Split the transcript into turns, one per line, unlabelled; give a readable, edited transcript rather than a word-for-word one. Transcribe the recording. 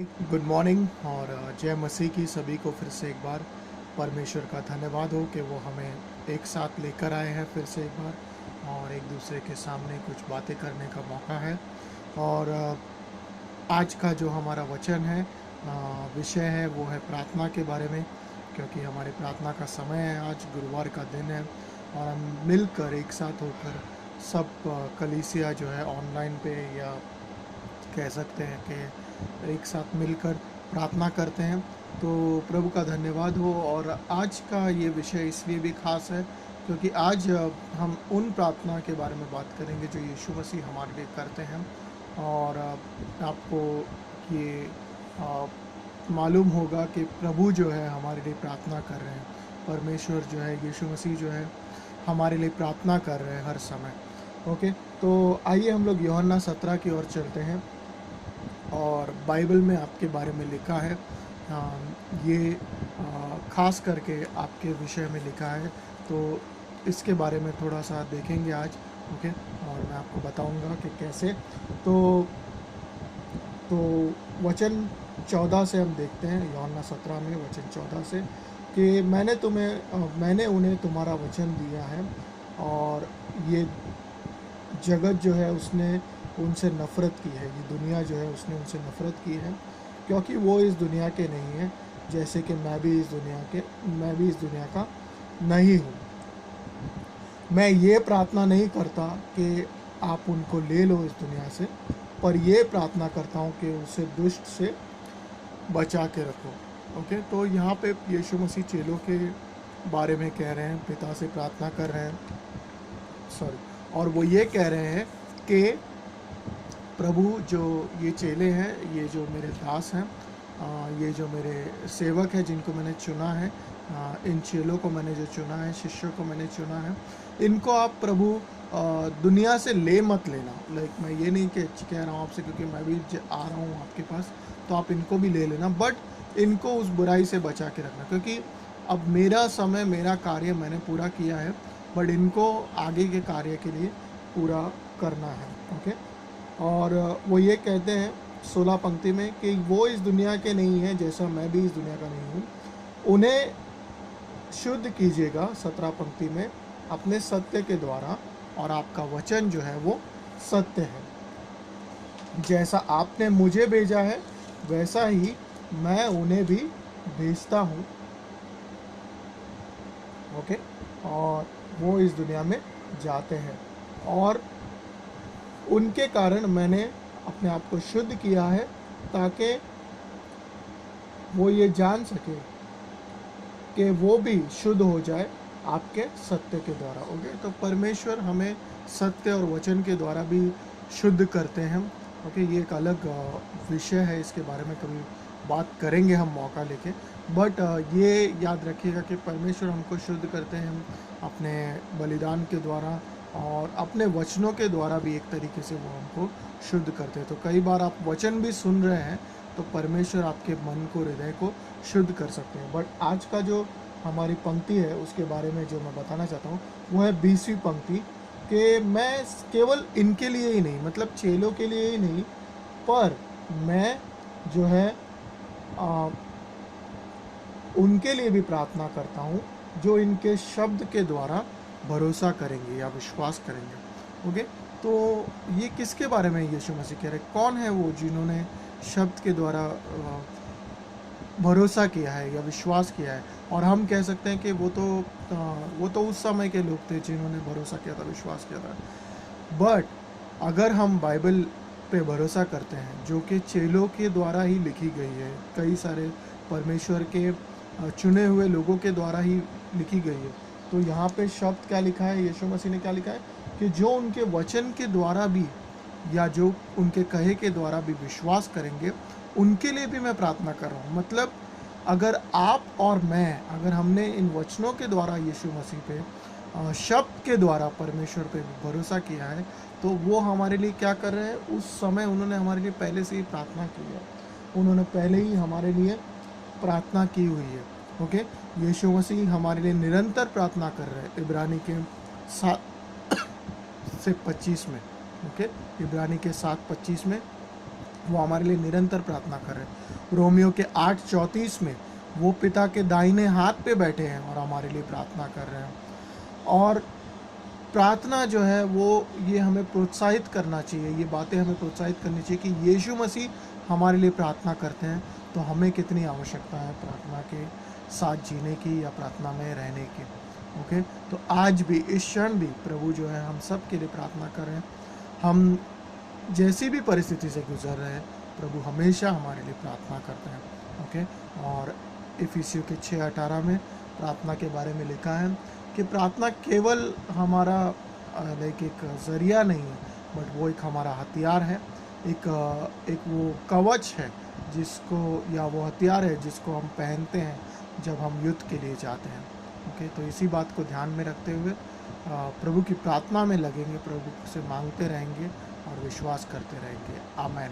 Good morning और जय मसीह की सभी को फिर से एक बार परमेश्वर का धन्यवाद हो कि वो हमें एक साथ लेकर आए हैं फिर से एक बार और एक दूसरे के सामने कुछ बातें करने का मौका है। और आज का जो हमारा वचन है, विषय है, वो है प्रार्थना के बारे में, क्योंकि हमारे प्रार्थना का समय है। आज गुरुवार का दिन है और हम मिलकर एक साथ होकर सब कलीसिया जो है ऑनलाइन पे या कह सकते हैं कि एक साथ मिलकर प्रार्थना करते हैं। तो प्रभु का धन्यवाद हो। और आज का ये विषय इसलिए भी खास है क्योंकि आज हम उन प्रार्थना के बारे में बात करेंगे जो यीशु मसीह हमारे लिए करते हैं। और आपको ये अ, मालूम होगा कि प्रभु जो है हमारे लिए प्रार्थना कर रहे हैं। परमेश्वर जो है, यीशु मसीह जो है, हमारे लिए प्रार्थना कर रहे हैं हर समय। ओके, तो आइए हम लोग यूहन्ना 17 की ओर चलते हैं। और बाइबल में आपके बारे में लिखा है, ये खास करके आपके विषय में लिखा है, तो इसके बारे में थोड़ा सा देखेंगे आज। ओके, और मैं आपको बताऊंगा कि कैसे। तो तो वचन 14 से हम देखते हैं, यूहन्ना 17 में वचन 14 से, कि मैंने उन्हें तुम्हारा वचन दिया है और ये जगत जो है उसने उनसे नफ़रत की है, ये दुनिया जो है उसने उनसे नफ़रत की है, क्योंकि वो इस दुनिया के नहीं है, जैसे कि मैं भी इस दुनिया का नहीं हूँ। मैं ये प्रार्थना नहीं करता कि आप उनको ले लो इस दुनिया से, पर ये प्रार्थना करता हूँ कि उसे दुष्ट से बचा के रखो। ओके, तो यहाँ पे यीशु मसीह चेलों के बारे में कह रहे हैं, पिता से प्रार्थना कर रहे हैं, सॉरी, और वो ये कह रहे हैं कि प्रभु, जो ये चेले हैं, ये जो मेरे दास हैं, ये जो मेरे सेवक हैं जिनको मैंने चुना है, इन चेलों को मैंने जो चुना है, शिष्यों को मैंने चुना है, इनको आप प्रभु दुनिया से ले मत लेना। लाइक मैं ये नहीं कह रहा हूँ आपसे क्योंकि मैं भी आ रहा हूँ आपके पास, तो आप इनको भी ले लेना, बट इनको उस बुराई से बचा के रखना, क्योंकि अब मेरा समय, मेरा कार्य मैंने पूरा किया है, बट इनको आगे के कार्य के लिए पूरा करना है। ओके, और वो ये कहते हैं 16 पंक्ति में कि वो इस दुनिया के नहीं है जैसा मैं भी इस दुनिया का नहीं हूँ। उन्हें शुद्ध कीजिएगा, 17 पंक्ति में, अपने सत्य के द्वारा, और आपका वचन जो है वो सत्य है। जैसा आपने मुझे भेजा है वैसा ही मैं उन्हें भी भेजता हूँ। ओके, और वो इस दुनिया में जाते हैं और उनके कारण मैंने अपने आप को शुद्ध किया है, ताकि वो ये जान सके कि वो भी शुद्ध हो जाए आपके सत्य के द्वारा। ओके, तो परमेश्वर हमें सत्य और वचन के द्वारा भी शुद्ध करते हैं। ओके, ये एक अलग विषय है, इसके बारे में कभी बात करेंगे हम मौका लेके। बट ये याद रखिएगा कि परमेश्वर हमको शुद्ध करते हैं अपने बलिदान के द्वारा, और अपने वचनों के द्वारा भी एक तरीके से वो हमको शुद्ध करते हैं। तो कई बार आप वचन भी सुन रहे हैं तो परमेश्वर आपके मन को, हृदय को शुद्ध कर सकते हैं। बट आज का जो हमारी पंक्ति है उसके बारे में जो मैं बताना चाहता हूँ वो है 20वीं पंक्ति, कि मैं केवल इनके लिए ही नहीं, मतलब चेलों के लिए ही नहीं, पर मैं जो है उनके लिए भी प्रार्थना करता हूँ जो इनके शब्द के द्वारा भरोसा करेंगे या विश्वास करेंगे। ओके, तो ये किसके बारे में यीशु मसीह कह रहे हैं? कौन है वो जिन्होंने शब्द के द्वारा भरोसा किया है या विश्वास किया है? और हम कह सकते हैं कि वो तो उस समय के लोग थे जिन्होंने भरोसा किया था, विश्वास किया था। बट अगर हम बाइबल पे भरोसा करते हैं जो कि चेलों के द्वारा ही लिखी गई है, कई सारे परमेश्वर के चुने हुए लोगों के द्वारा ही लिखी गई है, तो यहाँ पे शब्द क्या लिखा है, यीशु मसीह ने क्या लिखा है, कि जो उनके वचन के द्वारा भी या जो उनके कहे के द्वारा भी विश्वास करेंगे, उनके लिए भी मैं प्रार्थना कर रहा हूँ। मतलब अगर आप और मैं, अगर हमने इन वचनों के द्वारा यीशु मसीह पे, शब्द के द्वारा परमेश्वर पे भरोसा किया है, तो वो हमारे लिए क्या कर रहे हैं? उस समय उन्होंने हमारे लिए पहले से ही प्रार्थना की है, उन्होंने पहले ही हमारे लिए प्रार्थना की हुई है। ओके, यीशु मसीह हमारे लिए निरंतर प्रार्थना कर रहे हैं। इब्रानी के 7 से 25 में, ओके, इब्रानी के 7:25 में वो हमारे लिए निरंतर प्रार्थना कर रहे हैं। रोमियो के 8:34 में वो पिता के दाहिने हाथ पे बैठे हैं और हमारे लिए प्रार्थना कर रहे हैं। और प्रार्थना जो है वो ये हमें प्रोत्साहित करना चाहिए, ये बातें हमें प्रोत्साहित करनी चाहिए कि यीशु मसीह हमारे लिए प्रार्थना करते हैं, तो हमें कितनी आवश्यकता है प्रार्थना के साथ जीने की या प्रार्थना में रहने की। ओके, तो आज भी इस क्षण भी प्रभु जो है हम सब के लिए प्रार्थना कर रहे हैं। हम जैसी भी परिस्थिति से गुजर रहे हैं, प्रभु हमेशा हमारे लिए प्रार्थना करते हैं। ओके, और इफिसियों के 6:18 में प्रार्थना के बारे में लिखा है कि प्रार्थना केवल हमारा एक ज़रिया नहीं है, बट वो एक हमारा हथियार है, एक वो कवच है जिसको, या वो हथियार है जिसको हम पहनते हैं जब हम युद्ध के लिए जाते हैं। ओके, तो इसी बात को ध्यान में रखते हुए प्रभु की प्रार्थना में लगेंगे, प्रभु से मांगते रहेंगे और विश्वास करते रहेंगे। आमेन।